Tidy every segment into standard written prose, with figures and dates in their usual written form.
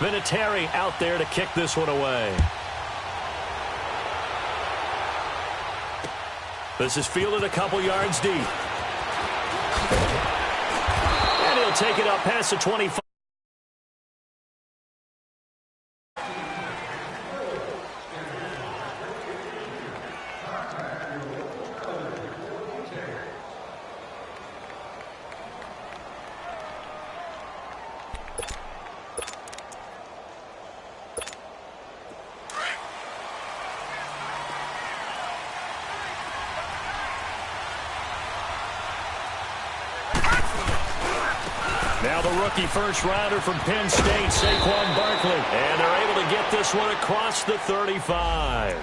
Vinatieri out there to kick this one away. This is fielded a couple yards deep. And he'll take it up past the 25. Now the rookie first-rounder from Penn State, Saquon Barkley. And they're able to get this one across the 35.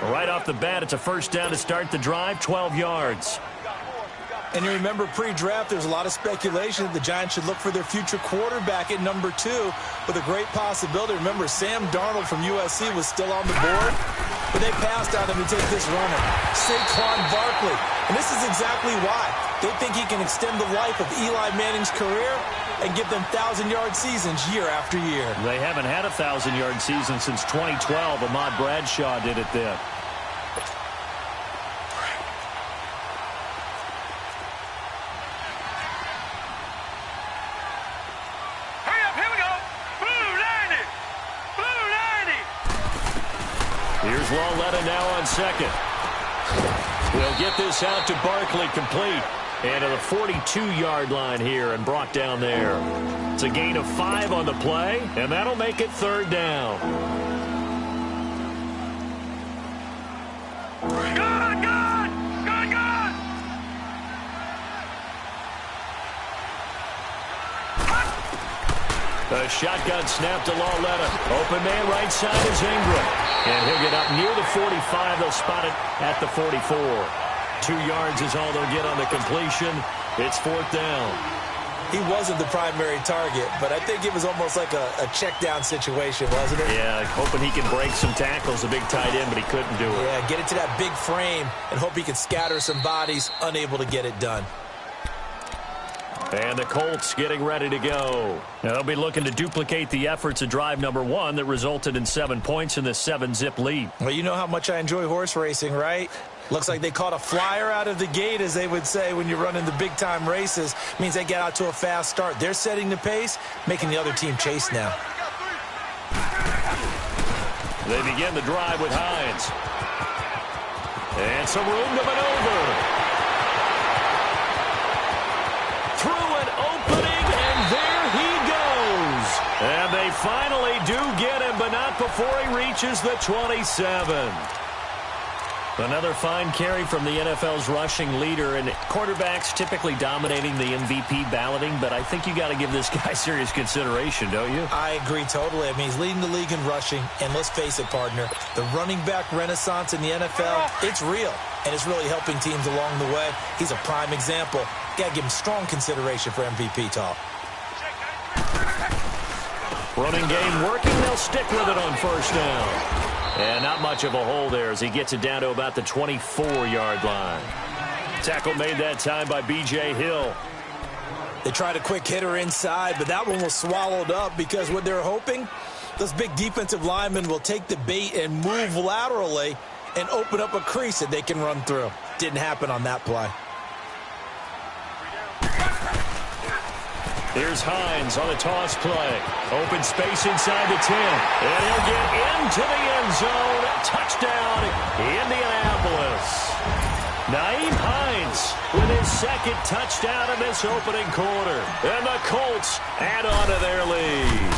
Right off the bat, it's a first down to start the drive, 12 yards. And you remember pre-draft, there's a lot of speculation that the Giants should look for their future quarterback at number 2 with a great possibility. Remember, Sam Darnold from USC was still on the board, but they passed on him to take this runner, Saquon Barkley. And this is exactly why. They think he can extend the life of Eli Manning's career and give them 1,000-yard seasons year after year. They haven't had a 1,000-yard season since 2012. Ahmad Bradshaw did it then. Hurry up, here we go. Blue 90. Blue 90. Here's Lauletta now on second. We'll get this out to Barkley, complete. And to the 42-yard line here and brought down there. It's a gain of 5 on the play, and that'll make it third down. Good, good, good, good. The shotgun snap to Lauletta. Open man right side is Ingram. And he'll get up near the 45. They'll spot it at the 44. 2 yards is all they'll get on the completion. It's fourth down. He wasn't the primary target, but I think it was almost like a check down situation, wasn't it? Yeah, hoping he can break some tackles, a big tight end, but he couldn't do it. Yeah, get it to that big frame and hope he can scatter some bodies, unable to get it done. And the Colts getting ready to go. Now they'll be looking to duplicate the efforts of drive number 1 that resulted in 7 points in this 7-zip lead. Well, you know how much I enjoy horse racing, right? Looks like they caught a flyer out of the gate, as they would say when you're running the big-time races. Means they get out to a fast start. They're setting the pace, making the other team chase now. They begin the drive with Hines. And some room to maneuver. Through an opening, and there he goes. And they finally do get him, but not before he reaches the 27. Another fine carry from the NFL's rushing leader, and quarterbacks typically dominating the MVP balloting, but I think you got to give this guy serious consideration, don't you? I agree totally. I mean, he's leading the league in rushing, and let's face it, partner, the running back renaissance in the NFL, it's real, and it's really helping teams along the way. He's a prime example. Got to give him strong consideration for MVP talk. Running game working. They'll stick with it on first down. And not much of a hole there as he gets it down to about the 24-yard line. Tackle made that time by B.J. Hill. They tried a quick hitter inside, but that one was swallowed up because what they're hoping, those big defensive linemen will take the bait and move laterally and open up a crease that they can run through. Didn't happen on that play. Here's Hines on a toss play. Open space inside the 10. And he'll get into the end zone. Touchdown, Indianapolis. Nyheim Hines with his second touchdown in this opening quarter. And the Colts add on to their lead.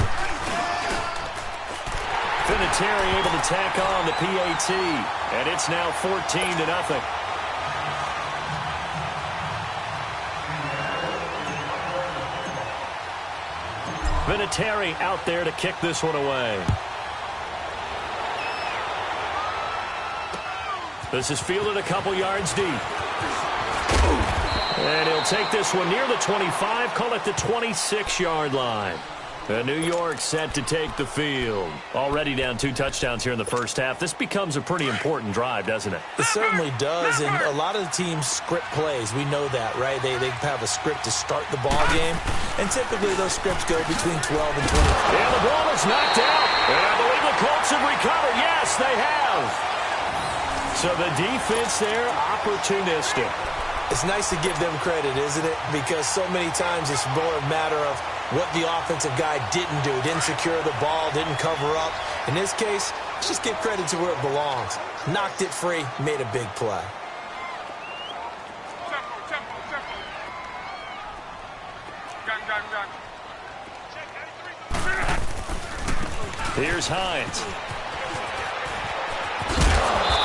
Vinatieri able to tack on the PAT. And it's now 14-0. Vinatieri out there to kick this one away. This is fielded a couple yards deep. And he'll take this one near the 25, call it the 26-yard line. New York set to take the field. Already down 2 touchdowns here in the first half. This becomes a pretty important drive, doesn't it? It certainly does, and a lot of the teams script plays. We know that, right? They have a script to start the ball game, and typically those scripts go between 12 and 20. And the ball is knocked out, and I believe the Colts have recovered. Yes, they have. So the defense there, opportunistic. It's nice to give them credit, isn't it? Because so many times it's more a matter of what the offensive guy didn't do. Didn't secure the ball, didn't cover up. In this case, let's just give credit to where it belongs. Knocked it free, made a big play. Here's Hines.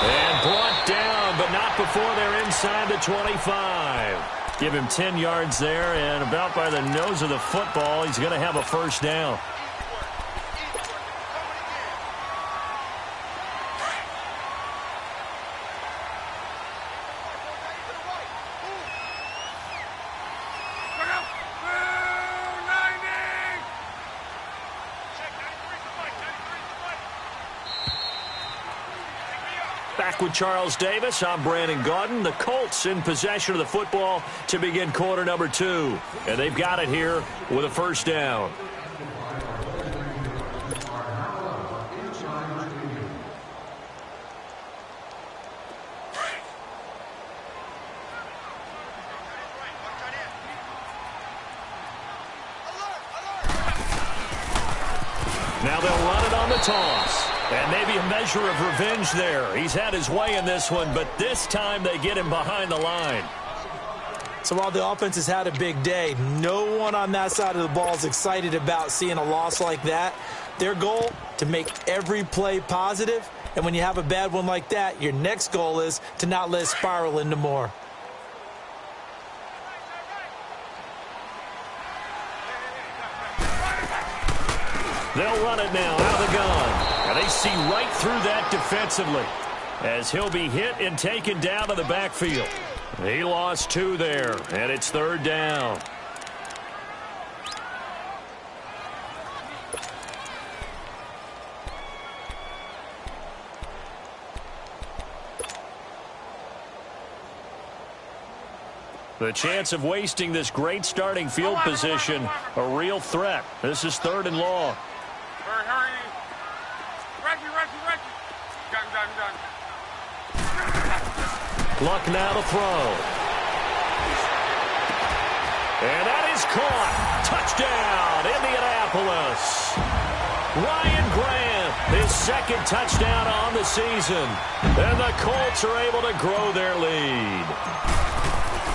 And brought down, but not before they're inside the 25. Give him 10 yards there, and about by the nose of the football, he's going to have a first down. Back with Charles Davis, I'm Brandon Gaudin. The Colts in possession of the football to begin quarter number 2. And they've got it here with a first down. Now they'll run it on the toss. And maybe a measure of revenge there. He's had his way in this one, but this time they get him behind the line. So while the offense has had a big day, no one on that side of the ball is excited about seeing a loss like that. Their goal, to make every play positive. And when you have a bad one like that, your next goal is to not let it spiral into more. They'll run it now out of the gun. And they see right through that defensively as he'll be hit and taken down to the backfield. He lost 2 there, and it's third down. The chance of wasting this great starting field position, a real threat. This is 3rd and long. Hurry. Reggie. Gun. Luck now to throw. And that is caught. Touchdown, Indianapolis. Ryan Grant, his 2nd touchdown on the season. And the Colts are able to grow their lead.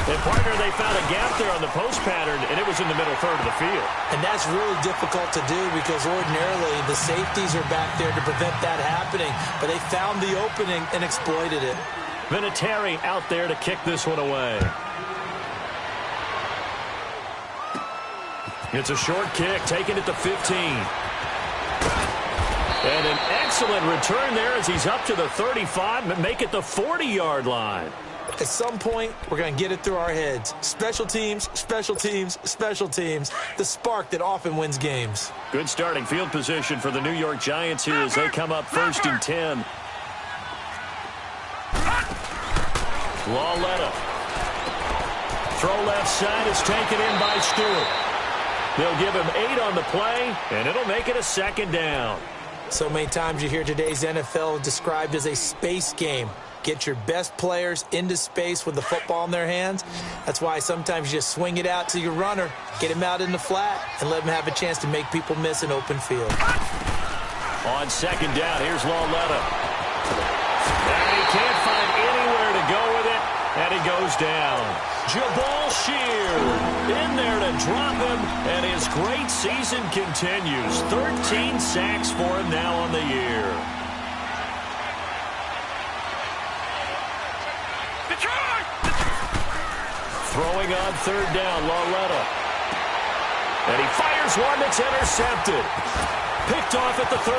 And, partner, they found a gap there on the post pattern, and it was in the middle third of the field. And that's really difficult to do because ordinarily the safeties are back there to prevent that happening. But they found the opening and exploited it. Vinatieri out there to kick this one away. It's a short kick, taken at the 15. And an excellent return there as he's up to the 35, but make it the 40-yard line. At some point, we're going to get it through our heads. Special teams, special teams, special teams. The spark that often wins games. Good starting field position for the New York Giants here as they come up 1st and 10. Lauletta. Throw left side is taken in by Stewart. They'll give him 8 on the play, and it'll make it a 2nd down. So many times you hear today's NFL described as a space game. Get your best players into space with the football in their hands. That's why sometimes you just swing it out to your runner, get him out in the flat, and let him have a chance to make people miss an open field. On 2nd down, here's Lauletta. And he can't find anywhere to go with it, and he goes down. Jabal Sheard in there to drop him, and his great season continues. 13 sacks for him now on the year. Throwing on 3rd down, Lauletta. And he fires one that's intercepted. Picked off at the 38.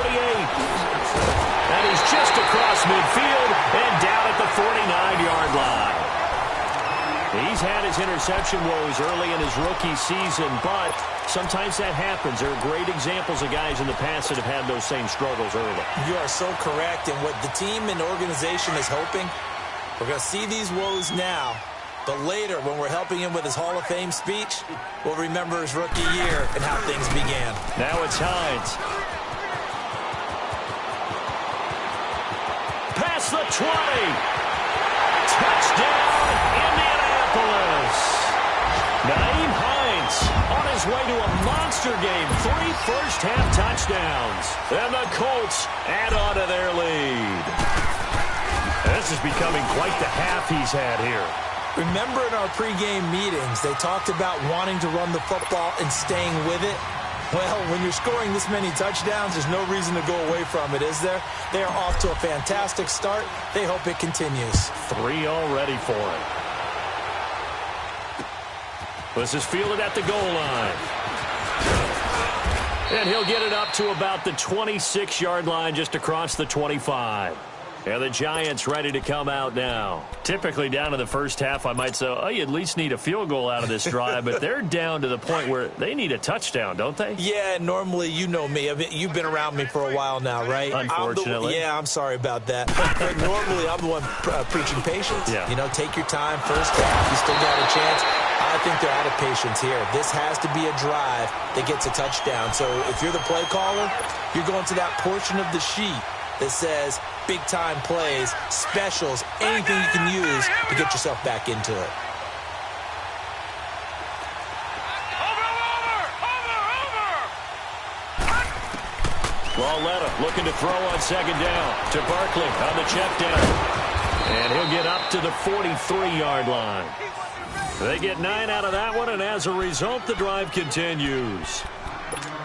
And he's just across midfield and down at the 49-yard line. He's had his interception woes early in his rookie season, but sometimes that happens. There are great examples of guys in the past that have had those same struggles early. You are so correct, and what the team and organization is hoping, we're going to see these woes now, but later when we're helping him with his Hall of Fame speech, we'll remember his rookie year and how things began. Now it's Hines. Past the 20. Touchdown, Indianapolis. Nyheim Hines on his way to a monster game. 3 first-half touchdowns. And the Colts add on to their lead. This is becoming quite the half he's had here. Remember in our pregame meetings, they talked about wanting to run the football and staying with it. Well, when you're scoring this many touchdowns, there's no reason to go away from it, is there? They are off to a fantastic start. They hope it continues. 3 already for him. This is fielded at the goal line. And he'll get it up to about the 26-yard line, just across the 25. And the Giants ready to come out now. Typically down in the first half, I might say, oh, you at least need a field goal out of this drive, but they're down to the point where they need a touchdown, don't they? Yeah, normally, you know me. You've been around me for a while now, right? Unfortunately. I'm sorry about that. But normally, I'm the one preaching patience. Yeah. You know, take your time. First half, you still got a chance. I think they're out of patience here. This has to be a drive that gets a touchdown. So if you're the play caller, you're going to that portion of the sheet that says big-time plays, specials, anything you can use to get yourself back into it. Lauletta looking to throw on second down to Barkley on the check down. And he'll get up to the 43-yard line. They get 9 out of that one, and as a result, the drive continues.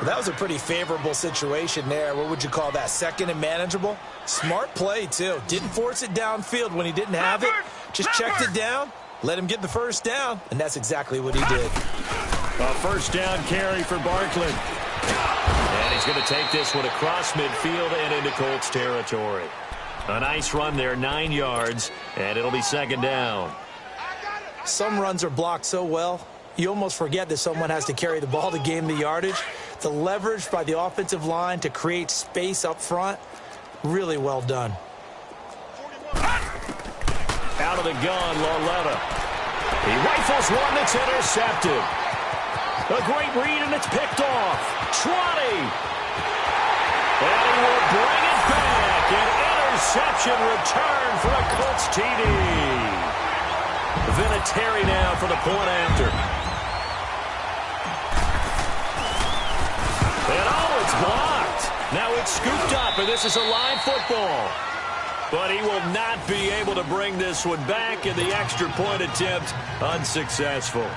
That was a pretty favorable situation there. What would you call that? Second and manageable? Smart play, too. Didn't force it downfield when he didn't have it. Just checked it down, let him get the first down, and that's exactly what he did. A first down carry for Barkley. And he's going to take this one across midfield and into Colts territory. A nice run there, 9 yards, and it'll be second down. Some runs are blocked so well, you almost forget that someone has to carry the ball to gain the yardage. The leverage by the offensive line to create space up front, really well done. Out of the gun, Lauletta. He rifles one that's intercepted. A great read, and it's picked off. 20. And he will bring it back. An interception return for a Colts TD. Vinatieri now for the point after. And oh, it's blocked. Now it's scooped up, and this is a live football. But he will not be able to bring this one back, and the extra point attempt unsuccessful.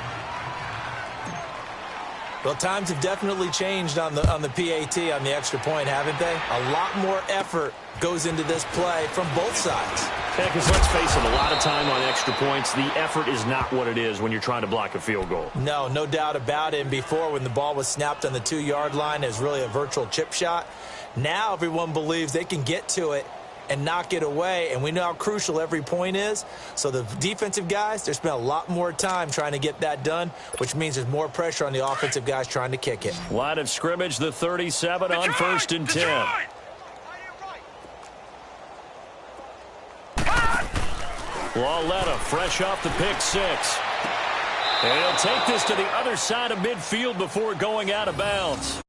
Well, times have definitely changed on the PAT, on the extra point, haven't they? A lot more effort goes into this play from both sides. Yeah, because let's face it, a lot of time on extra points, the effort is not what it is when you're trying to block a field goal. No doubt about it. And before, when the ball was snapped on the 2-yard line, it was really a virtual chip shot. Now everyone believes they can get to it and knock it away, and we know how crucial every point is. So the defensive guys, they spent a lot more time trying to get that done, which means there's more pressure on the offensive guys trying to kick it. Line of scrimmage, the 37 on first and 10. Lauletta fresh off the pick 6. And he'll take this to the other side of midfield before going out of bounds.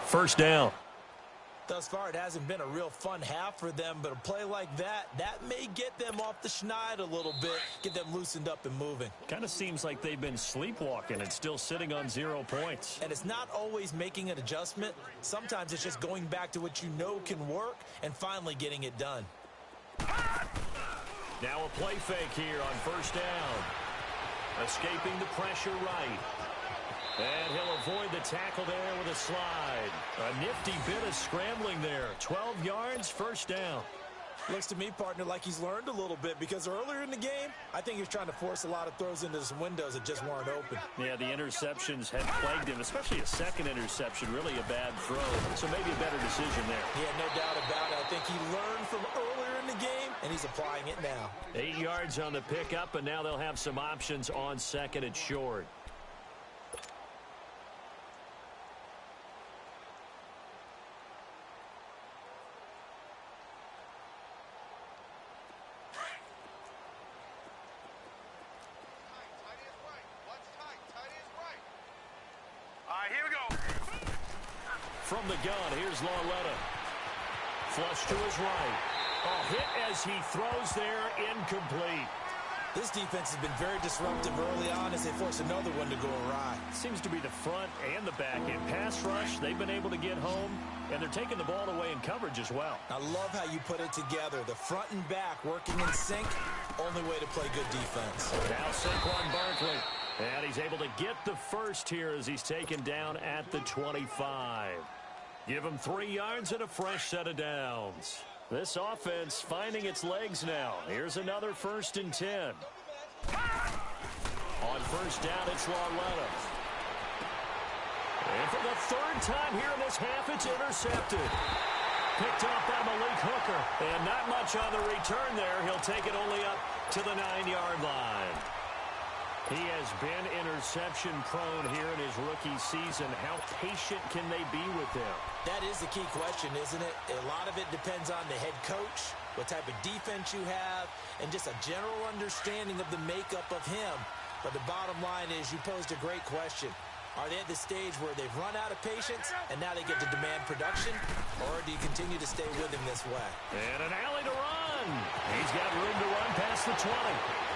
First down. Thus far, it hasn't been a real fun half for them, but a play like that may get them off the schneid a little bit, get them loosened up and moving. Kind of seems like they've been sleepwalking and still sitting on 0 points. And it's not always making an adjustment. Sometimes it's just going back to what you know can work and finally getting it done. Now a play fake here on first down. Escaping the pressure right. And he'll avoid the tackle there with a slide. A nifty bit of scrambling there. 12 yards, first down. Looks to me, partner, like he's learned a little bit, because earlier in the game, I think he was trying to force a lot of throws into some windows that just weren't open. Yeah, the interceptions had plagued him, especially a second interception, really a bad throw. So maybe a better decision there. Yeah, no doubt about it. I think he learned from earlier in the game, and he's applying it now. 8 yards on the pickup, and now they'll have some options on second and short. Here we go. From the gun, here's Lauletta. Flush to his right. Hit as he throws there, incomplete. This defense has been very disruptive early on as they force another one to go awry. Seems to be the front and the back end. Pass rush, they've been able to get home, and they're taking the ball away in coverage as well. I love how you put it together. The front and back working in sync, only way to play good defense. Now Saquon Barkley. And he's able to get the first here as he's taken down at the 25. Give him 3 yards and a fresh set of downs. This offense finding its legs now. Here's another 1st and 10. On first down, it's Lauletta. And for the 3rd time here in this half, it's intercepted. Picked off by Malik Hooker. And not much on the return there. He'll take it only up to the 9-yard line. He has been interception-prone here in his rookie season. How patient can they be with him? That is the key question, isn't it? A lot of it depends on the head coach, what type of defense you have, and just a general understanding of the makeup of him. But the bottom line is you posed a great question. Are they at the stage where they've run out of patience and now they get to demand production? Or do you continue to stay with him this way? And an alley to run. He's got room to run past the 20.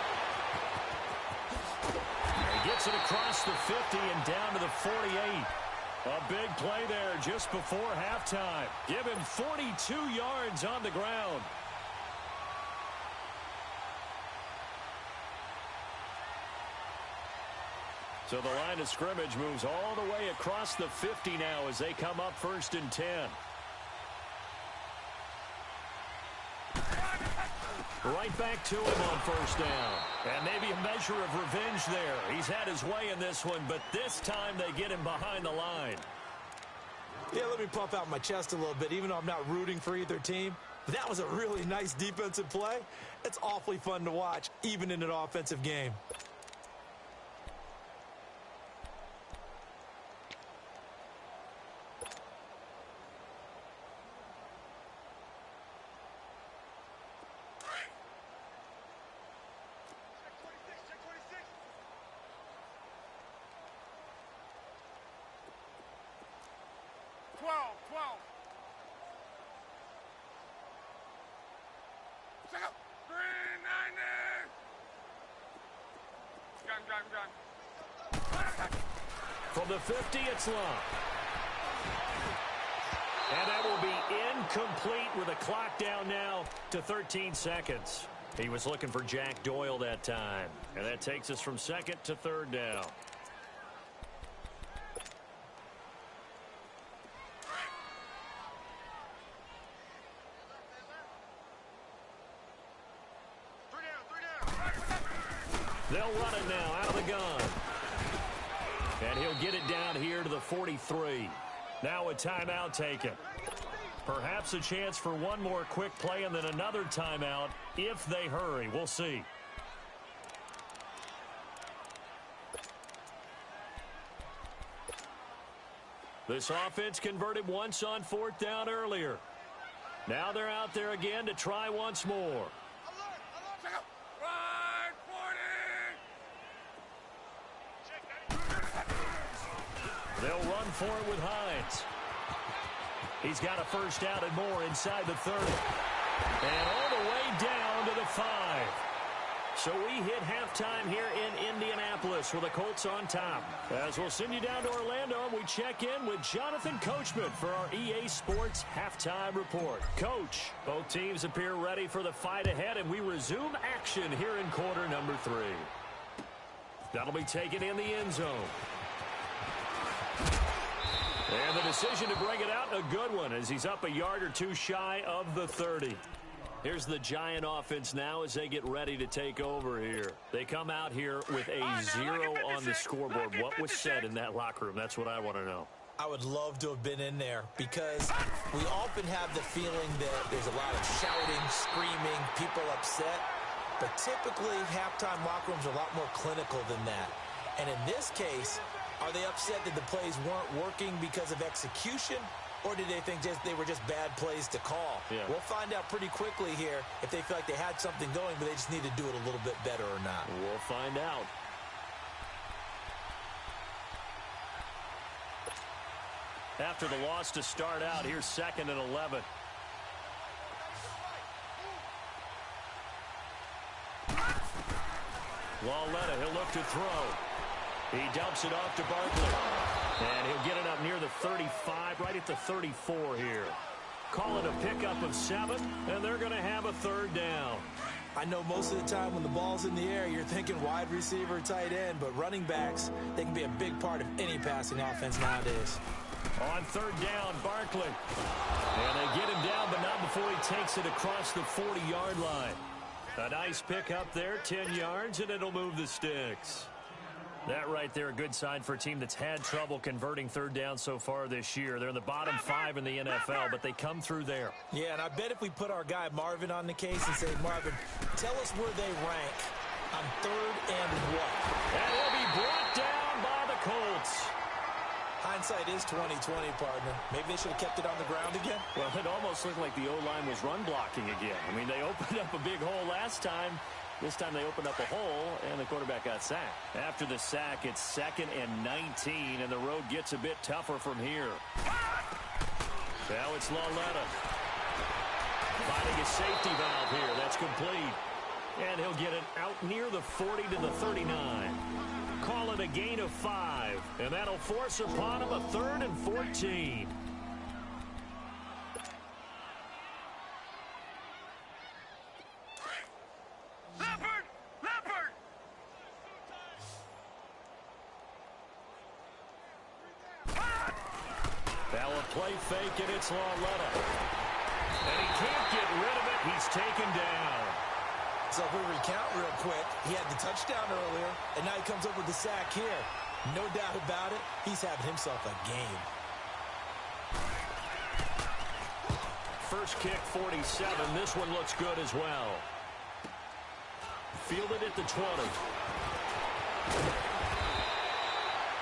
Gets it across the 50 and down to the 48. A big play there just before halftime. Give him 42 yards on the ground. So the line of scrimmage moves all the way across the 50 now as they come up 1st and 10. Right back to him on 1st down. And maybe a measure of revenge there. He's had his way in this one, but this time they get him behind the line. Yeah, let me puff out my chest a little bit, even though I'm not rooting for either team. But that was a really nice defensive play. It's awfully fun to watch, even in an offensive game. From the 50, it's long. And that will be incomplete with a clock down now to 13 seconds. He was looking for Jack Doyle that time. And that takes us from 2nd to 3rd down. They'll run it now out of the gun. And he'll get it down here to the 43. Now a timeout taken. Perhaps a chance for one more quick play and then another timeout if they hurry. We'll see. This offense converted once on 4th down earlier. Now they're out there again to try once more. They'll run for it with Hines. He's got a 1st down and more inside the 30. And all the way down to the 5. So we hit halftime here in Indianapolis with the Colts on top. As we'll send you down to Orlando, and we check in with Jonathan Coachman for our EA Sports Halftime Report. Coach, both teams appear ready for the fight ahead, and we resume action here in quarter number 3. That'll be taken in the end zone. And the decision to bring it out, a good one, as he's up a yard or two shy of the 30. Here's the Giant offense now as they get ready to take over here. They come out here with a 0 on the scoreboard. What was said in that locker room? That's what I want to know. I would love to have been in there because we often have the feeling that there's a lot of shouting, screaming, people upset. But typically, halftime locker rooms are a lot more clinical than that. And in this case, are they upset that the plays weren't working because of execution? Or did they think they were just bad plays to call? Yeah. We'll find out pretty quickly here if they feel like they had something going, but they just need to do it a little bit better or not. We'll find out. After the loss to start out, here's 2nd and 11. Lauletta, he'll look to throw. He dumps it off to Barkley. And he'll get it up near the 35, right at the 34 here. Call it a pickup of 7, and they're going to have a 3rd down. I know most of the time when the ball's in the air, you're thinking wide receiver, tight end, but running backs, they can be a big part of any passing offense nowadays. On 3rd down, Barkley. And they get him down, but not before he takes it across the 40-yard line. A nice pick up there, 10 yards, and it'll move the sticks. That right there, a good sign for a team that's had trouble converting 3rd down so far this year. They're in the bottom 5 in the NFL, but they come through there. Yeah, and I bet if we put our guy Marvin on the case and say, Marvin, tell us where they rank on 3rd and what? And he'll be brought down by the Colts. Hindsight is 20/20, partner. Maybe they should have kept it on the ground again. Well, it almost looked like the O-line was run blocking again. I mean, they opened up a big hole last time. This time they opened up a hole, and the quarterback got sacked. After the sack, it's 2nd and 19, and the road gets a bit tougher from here. Now it's Lauletta. Finding a safety valve here. That's complete. And he'll get it out near the 40 to the 39. Call it a gain of 5, and that'll force upon him a 3rd and 14. Now a play fake, and it's Lauletta. And he can't get rid of it. He's taken down. So if we recount real quick, he had the touchdown earlier, and now he comes up with the sack here. No doubt about it, he's having himself a game. First kick, 47. This one looks good as well. Fielded at the 20.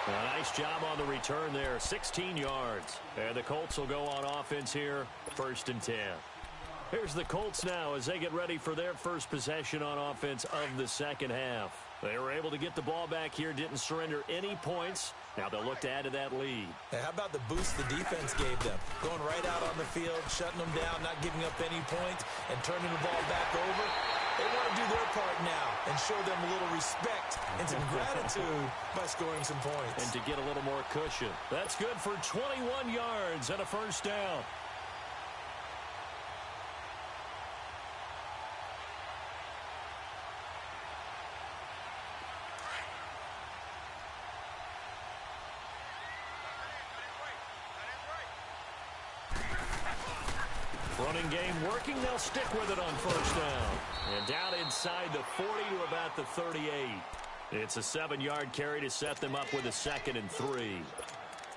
A nice job on the return there, 16 yards. And the Colts will go on offense here, 1st and 10. Here's the Colts now as they get ready for their first possession on offense of the second half. They were able to get the ball back here, didn't surrender any points. Now they'll look to add to that lead. Now, how about the boost the defense gave them? Going right out on the field, shutting them down, not giving up any points, and turning the ball back over. They want to do their part now and show them a little respect and some gratitude by scoring some points. And to get a little more cushion. That's good for 21 yards and a 1st down. Running game working. They'll stick with it on 1st down. And down inside the 40 to about the 38. It's a 7-yard carry to set them up with a 2nd and 3.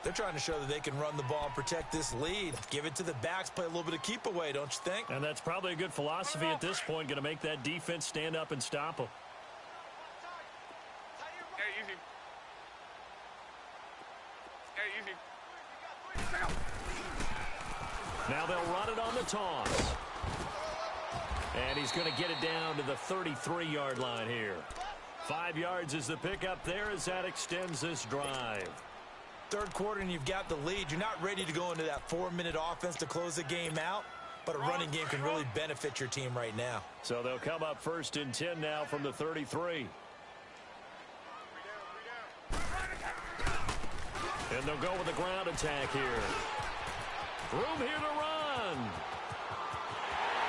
They're trying to show that they can run the ball and protect this lead. Give it to the backs, play a little bit of keep away, don't you think? And that's probably a good philosophy at this point. Going to make that defense stand up and stop them. Now they'll run it on the toss. And he's going to get it down to the 33-yard line here. 5 yards is the pickup there as that extends this drive. 3rd quarter and you've got the lead. You're not ready to go into that 4-minute offense to close the game out, but a running game can really benefit your team right now. So they'll come up 1st and 10 now from the 33. And they'll go with a ground attack here. Room here to run.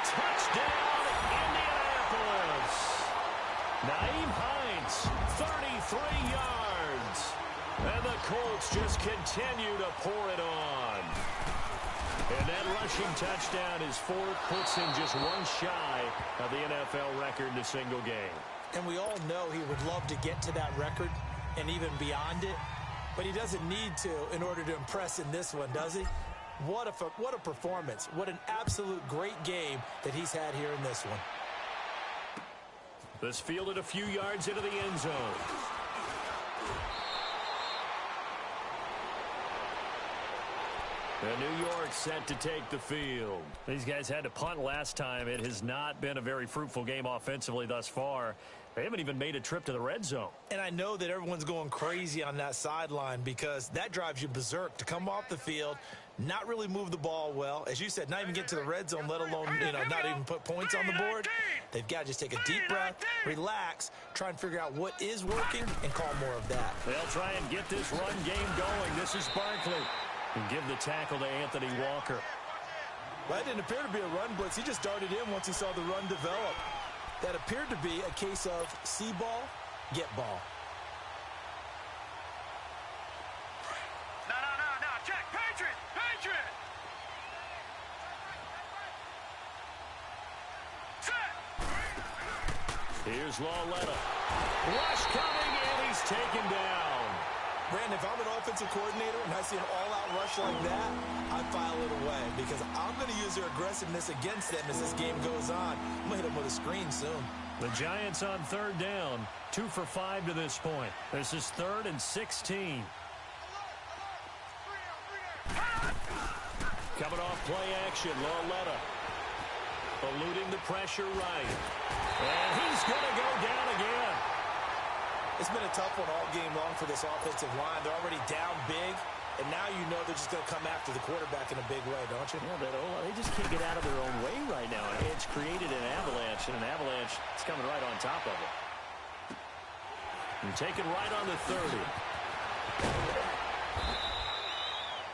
Touchdown, Indianapolis. Naeem Hines, 33 yards. And the Colts just continue to pour it on. And that rushing touchdown is 4th, puts him just one shy of the NFL record in a single game. And we all know he would love to get to that record and even beyond it. But he doesn't need to in order to impress in this one, does he? What a performance. What an absolute great game that he's had here in this one. This fielded a few yards into the end zone. And New York set to take the field. These guys had to punt last time. It has not been a very fruitful game offensively thus far. They haven't even made a trip to the red zone. And I know that everyone's going crazy on that sideline because that drives you berserk to come off the field, not really move the ball well. As you said, not even get to the red zone, let alone, not even put points on the board. They've got to just take a deep breath, relax, try and figure out what is working, and call more of that. They'll try and get this run game going. This is Barkley. And give the tackle to Anthony Walker. Well, that didn't appear to be a run blitz. He just darted in once he saw the run develop. That appeared to be a case of see ball, get ball. No. Check. Patriot. Set. Here's Lawletta. Rush coming, and he's taken down. Brandon, if I'm an offensive coordinator and I see an all-out rush like that, I file it away because I'm going to use their aggressiveness against them as this game goes on. I'm going to hit them with a screen soon. The Giants on third down, 2 for 5 to this point. This is 3rd and 16. Coming off play action, Lawletta. Eluding the pressure right. And he's going to go down again. It's been a tough one all game long for this offensive line. They're already down big, and now you know they're just going to come after the quarterback in a big way, don't you? Yeah, they just can't get out of their own way right now. It's created an avalanche, and an avalanche is coming right on top of it. And taken right on the 30.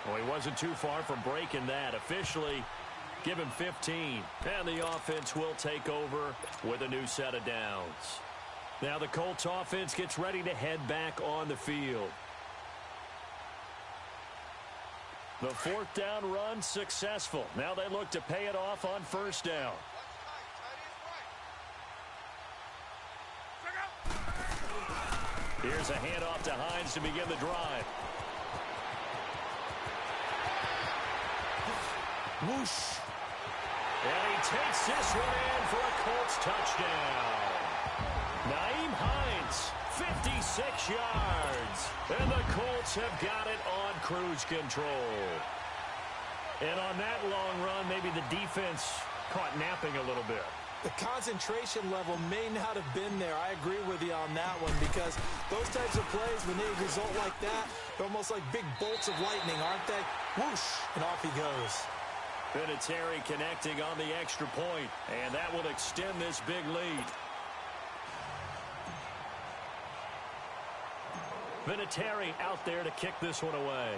Well, he wasn't too far from breaking that. Officially, give him 15. And the offense will take over with a new set of downs. Now the Colts offense gets ready to head back on the field. The 4th down run successful. Now they look to pay it off on 1st down. Here's a handoff to Hines to begin the drive. Whoosh. And he takes this one in for a Colts touchdown. Nyheim Hines, 56 yards. And the Colts have got it on cruise control. And on that long run, maybe the defense caught napping a little bit. The concentration level may not have been there. I agree with you on that one because those types of plays, when they result like that, they're almost like big bolts of lightning, aren't they? Whoosh, and off he goes. Vinatieri connecting on the extra point, and that will extend this big lead. Vinatieri out there to kick this one away.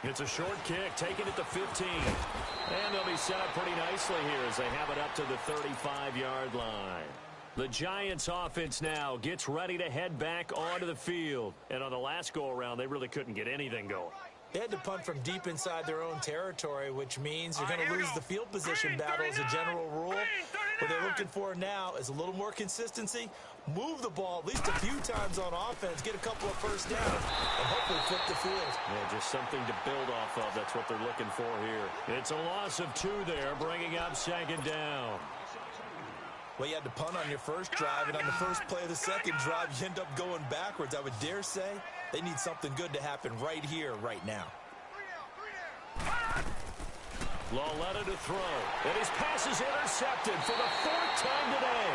It's a short kick, taking it to 15. And they'll be set up pretty nicely here as they have it up to the 35-yard line. The Giants offense now gets ready to head back onto the field. And on the last go-around, they really couldn't get anything going. They had to punt from deep inside their own territory, which means you're going to lose the field position battle as a general rule. What they're looking for now is a little more consistency, move the ball at least a few times on offense, get a couple of first downs, and hopefully flip the field. Yeah, just something to build off of. That's what they're looking for here. It's a loss of 2 there, bringing up 2nd down. Well, you had to punt on your first drive, and on the first play of the second drive, you end up going backwards. I would dare say they need something good to happen right here, right now. Lawletta to throw. And his pass is intercepted for the 4th time today.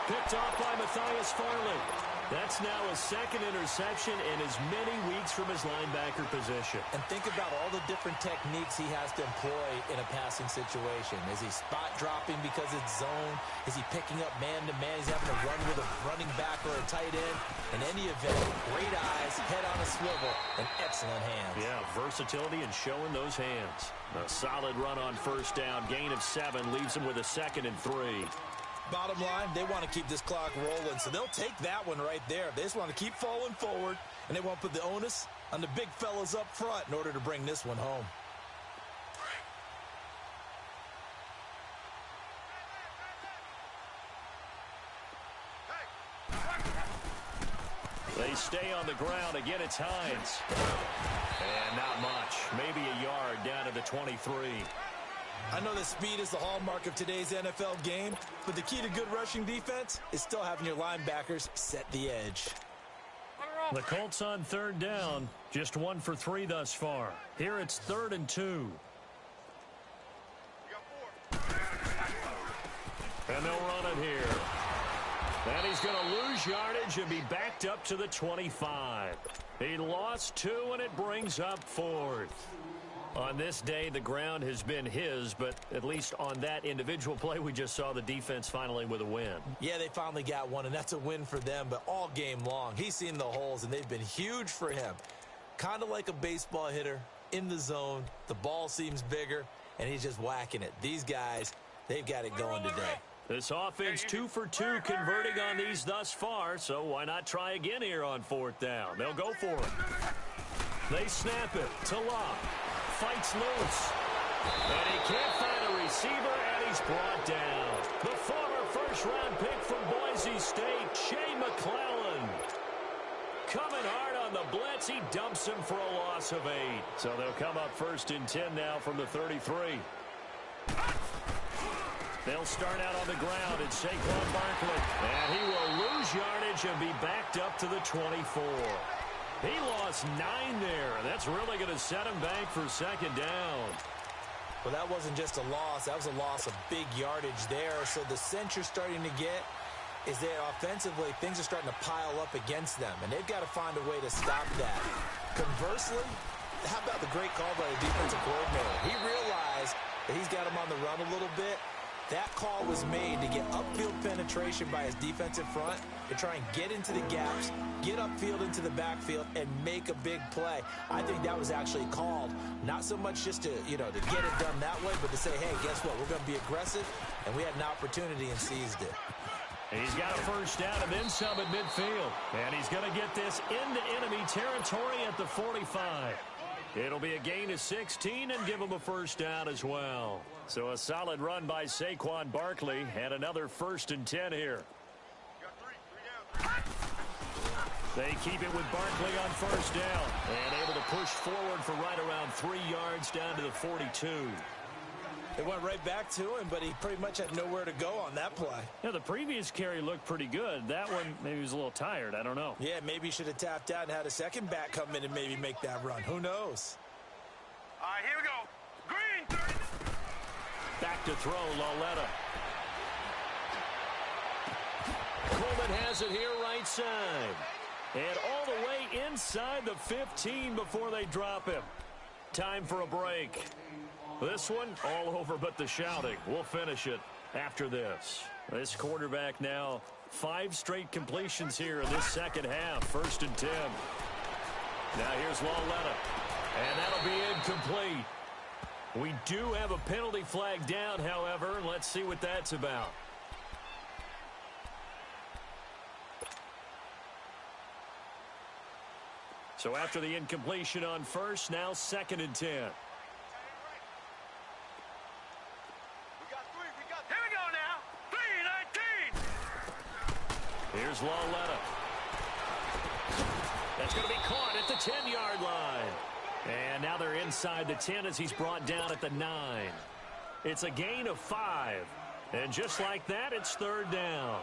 Picked off by Matthias Farley. That's now a 2nd interception in as many weeks from his linebacker position. And think about all the different techniques he has to employ in a passing situation. Is he spot dropping because it's zone? Is he picking up man-to-man? He's having to run with a running back or a tight end. In any event, great eyes, head on a swivel, and excellent hands. Yeah, versatility and showing those hands. A solid run on 1st down. Gain of 7 leaves him with a 2nd and 3. Bottom line, they want to keep this clock rolling, so they'll take that one right there. They just want to keep falling forward, and they want to put the onus on the big fellas up front in order to bring this one home. stay on the ground. Again, it's Hines. And not much. Maybe a yard down to the 23. I know that speed is the hallmark of today's NFL game, but the key to good rushing defense is still having your linebackers set the edge. The Colts on third down. Just 1 for 3 thus far. Here it's 3rd and 2. And they'll run it here. And he's going to lose yardage and be backed up to the 25. He lost 2, and it brings up 4th. On this day, the ground has been his, but at least on that individual play, we just saw the defense finally with a win. Yeah, they finally got one, and that's a win for them, but all game long, he's seen the holes, and they've been huge for him. Kind of like a baseball hitter in the zone. The ball seems bigger, and he's just whacking it. These guys, they've got it going today. This offense 2 for 2 converting on these thus far, so why not try again here on 4th down? They'll go for it. They snap it to Locke. Fights loose. And he can't find a receiver, and he's brought down. The former first-round pick from Boise State, Shea McClellan. Coming hard on the blitz, he dumps him for a loss of 8. So they'll come up 1st and 10 now from the 33. They'll start out on the ground at Saquon Barkley. And he will lose yardage and be backed up to the 24. He lost 9 there. That's really going to set him back for 2nd down. Well, that wasn't just a loss. That was a loss of big yardage there. So the sense you're starting to get is that offensively, things are starting to pile up against them, and they've got to find a way to stop that. Conversely, how about the great call by the defensive coordinator? He realized that he's got him on the run a little bit. That call was made to get upfield penetration by his defensive front to try and get into the gaps, get upfield into the backfield, and make a big play. I think that was actually called, not so much just to, to get it done that way, but to say, hey, guess what? We're going to be aggressive, and we had an opportunity and seized it. He's got a 1st down and then some at midfield. And he's going to get this into enemy territory at the 45. It'll be a gain of 16 and give him a 1st down as well. So a solid run by Saquon Barkley and another 1st and 10 here. They keep it with Barkley on 1st down and able to push forward for right around 3 yards down to the 42. They went right back to him, but he pretty much had nowhere to go on that play. Yeah, the previous carry looked pretty good. That one, maybe he was a little tired. I don't know. Yeah, maybe he should have tapped out and had a second back come in and maybe make that run. Who knows? All right, here we go. Green. Back to throw, Lauletta. Coleman has it here right side. And all the way inside the 15 before they drop him. Time for a break. This one, all over but the shouting. We'll finish it after this. This quarterback now, 5 straight completions here in this 2nd half. 1st and 10. Now here's Lauletta. And that'll be incomplete. We do have a penalty flag down, however. Let's see what that's about. So after the incompletion on 1st, now 2nd and 10. Here's Lauletta. That's going to be caught at the 10-yard line. And now they're inside the 10 as he's brought down at the 9. It's a gain of 5. And just like that, it's 3rd down.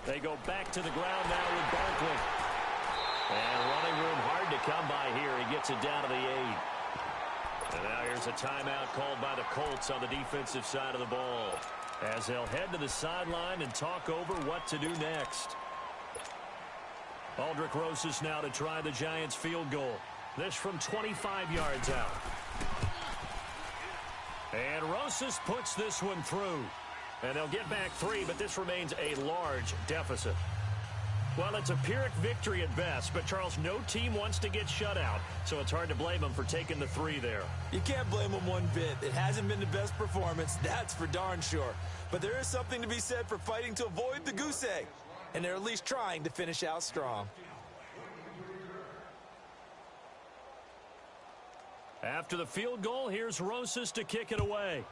They go back to the ground now with Barkley. And running room hard to come by here. He gets it down to the 8. And now here's a timeout called by the Colts on the defensive side of the ball as they'll head to the sideline and talk over what to do next. Aldrick Rosas now to try the Giants field goal. This from 25 yards out. And Rosas puts this one through. And they'll get back 3, but this remains a large deficit. Well, it's a Pyrrhic victory at best, but, Charles, no team wants to get shut out, so it's hard to blame them for taking the 3 there. You can't blame them one bit. It hasn't been the best performance, that's for darn sure. But there is something to be said for fighting to avoid the goose egg, and they're at least trying to finish out strong. After the field goal, here's Rosas to kick it away.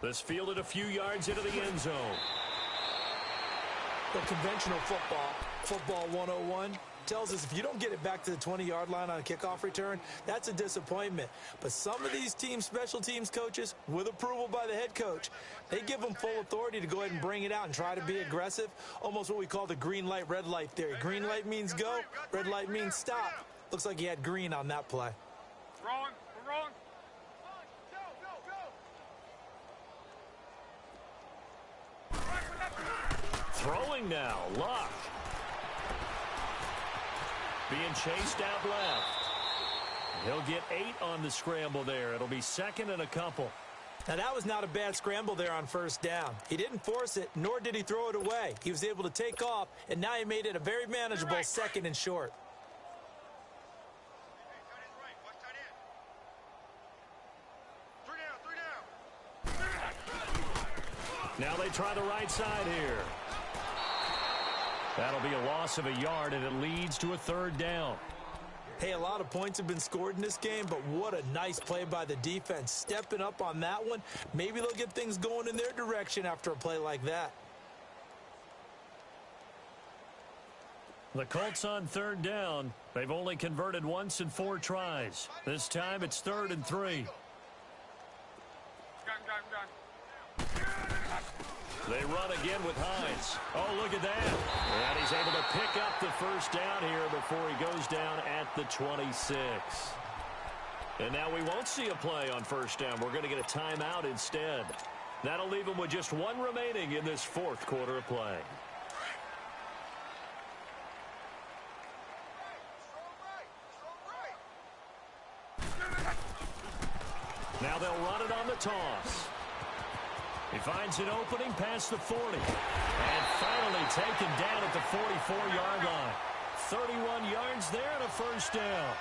This fielded a few yards into the end zone. The conventional football 101, tells us if you don't get it back to the 20-yard line on a kickoff return, that's a disappointment. But some of these special teams coaches, with approval by the head coach, they give them full authority to go ahead and bring it out and try to be aggressive, almost what we call the green light, red light theory. Green light means go, red light means stop. Looks like he had green on that play. Wrong. We're wrong. Throwing now, Luck. Being chased out left. He'll get 8 on the scramble there. It'll be second and a couple. Now, that was not a bad scramble there on first down. He didn't force it, nor did he throw it away. He was able to take off, and now he made it a very manageable second and short. Now they try the right side here. That'll be a loss of a yard, and it leads to a third down. Hey, a lot of points have been scored in this game, but what a nice play by the defense. Stepping up on that one. Maybe they'll get things going in their direction after a play like that. The Colts on third down. They've only converted once in 4 tries. This time it's 3rd and 3. Gun. They run again with Hines. Oh, look at that. And he's able to pick up the first down here before he goes down at the 26. And now we won't see a play on first down. We're going to get a timeout instead. That'll leave him with just 1 remaining in this 4th quarter of play. Now they'll run it on the toss. He finds an opening past the 40. And finally taken down at the 44-yard line. 31 yards there and a first down.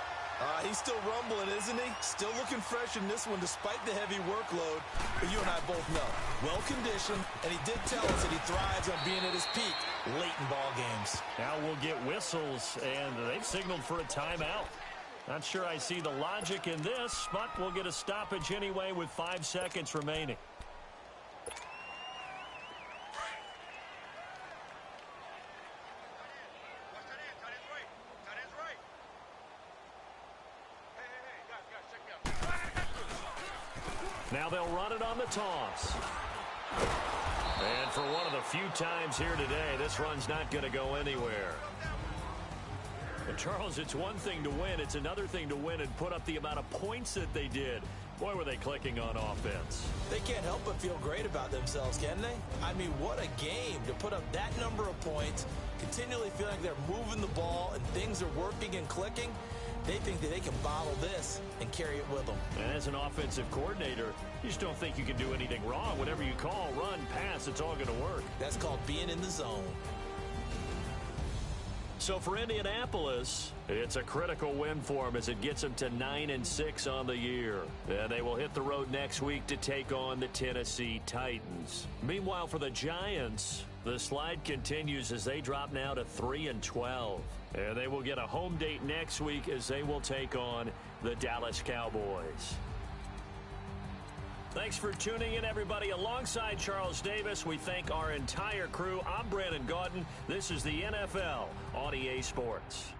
He's still rumbling, isn't he? Still looking fresh in this one despite the heavy workload. But you and I both know, well-conditioned, and he did tell us that he thrives on being at his peak late in ball games. Now we'll get whistles, and they've signaled for a timeout. Not sure I see the logic in this, but we'll get a stoppage anyway with 5 seconds remaining. Now they'll run it on the toss. And for one of the few times here today, this run's not going to go anywhere. And Charles, it's one thing to win. It's another thing to win and put up the amount of points that they did. Boy, were they clicking on offense. They can't help but feel great about themselves, can they? I mean, what a game to put up that number of points, continually feeling like they're moving the ball and things are working and clicking. They think that they can bottle this and carry it with them. And as an offensive coordinator, you just don't think you can do anything wrong. Whatever you call, run, pass, it's all going to work. That's called being in the zone. So for Indianapolis, it's a critical win for them as it gets them to 9-6 on the year. And they will hit the road next week to take on the Tennessee Titans. Meanwhile, for the Giants, the slide continues as they drop now to 3-12. And they will get a home date next week as they will take on the Dallas Cowboys. Thanks for tuning in, everybody. Alongside Charles Davis, we thank our entire crew. I'm Brandon Gaudin. This is the NFL on EA Sports.